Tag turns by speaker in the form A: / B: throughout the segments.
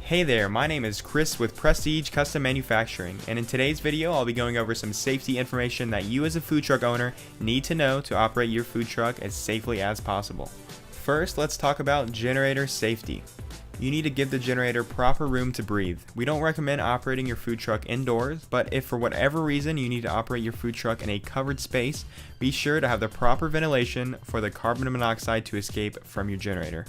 A: Hey there, my name is Chris with Prestige Custom Manufacturing, and in today's video I'll be going over some safety information that you as a food truck owner need to know to operate your food truck as safely as possible. First, let's talk about generator safety. You need to give the generator proper room to breathe. We don't recommend operating your food truck indoors, but if for whatever reason you need to operate your food truck in a covered space, be sure to have the proper ventilation for the carbon monoxide to escape from your generator.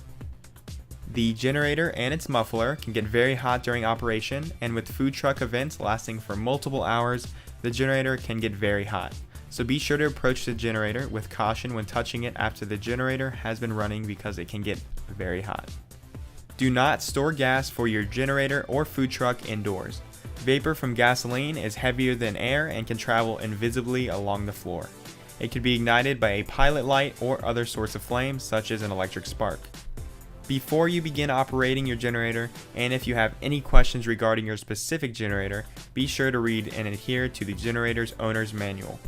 A: The generator and its muffler can get very hot during operation, and with food truck events lasting for multiple hours, the generator can get very hot. So be sure to approach the generator with caution when touching it after the generator has been running because it can get very hot. Do not store gas for your generator or food truck indoors. Vapor from gasoline is heavier than air and can travel invisibly along the floor. It can be ignited by a pilot light or other source of flame such as an electric spark. Before you begin operating your generator, and if you have any questions regarding your specific generator, be sure to read and adhere to the generator's owner's manual.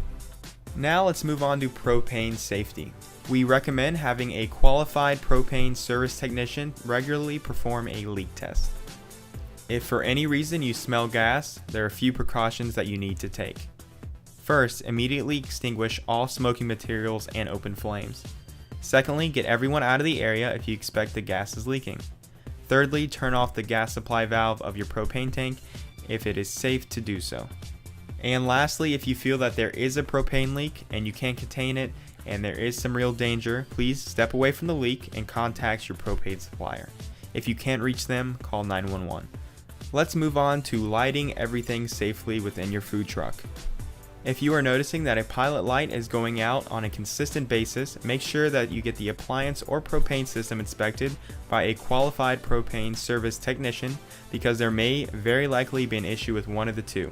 A: Now let's move on to propane safety. We recommend having a qualified propane service technician regularly perform a leak test. If for any reason you smell gas, there are a few precautions that you need to take. First, immediately extinguish all smoking materials and open flames. Secondly, get everyone out of the area if you expect the gas is leaking. Thirdly, turn off the gas supply valve of your propane tank if it is safe to do so. And lastly, if you feel that there is a propane leak and you can't contain it and there is some real danger, please step away from the leak and contact your propane supplier. If you can't reach them, call 911. Let's move on to lighting everything safely within your food truck. If you are noticing that a pilot light is going out on a consistent basis, make sure that you get the appliance or propane system inspected by a qualified propane service technician because there may very likely be an issue with one of the two.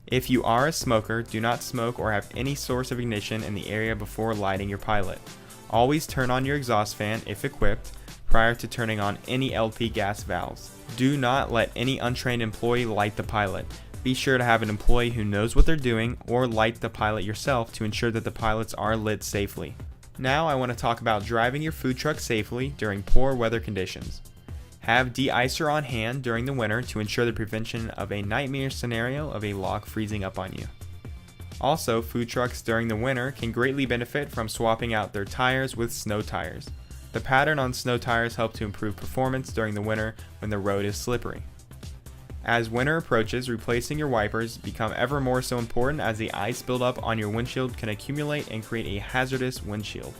A: If you are a smoker, do not smoke or have any source of ignition in the area before lighting your pilot. Always turn on your exhaust fan, if equipped, prior to turning on any LP gas valves. Do not let any untrained employee light the pilot. Be sure to have an employee who knows what they're doing or light the pilot yourself to ensure that the pilots are lit safely. Now I want to talk about driving your food truck safely during poor weather conditions. Have de-icer on hand during the winter to ensure the prevention of a nightmare scenario of a log freezing up on you. Also, food trucks during the winter can greatly benefit from swapping out their tires with snow tires. The pattern on snow tires helps to improve performance during the winter when the road is slippery. As winter approaches, replacing your wipers become ever more so important as the ice buildup on your windshield can accumulate and create a hazardous windshield.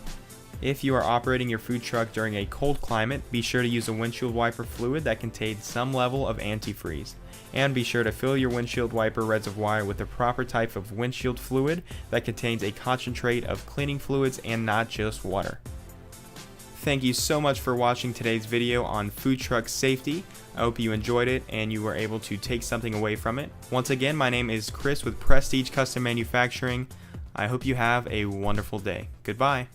A: If you are operating your food truck during a cold climate, be sure to use a windshield wiper fluid that contains some level of antifreeze. And be sure to fill your windshield wiper reservoir with the proper type of windshield fluid that contains a concentrate of cleaning fluids and not just water. Thank you so much for watching today's video on food truck safety. I hope you enjoyed it and you were able to take something away from it. Once again, my name is Chris with Prestige Custom Manufacturing. I hope you have a wonderful day. Goodbye.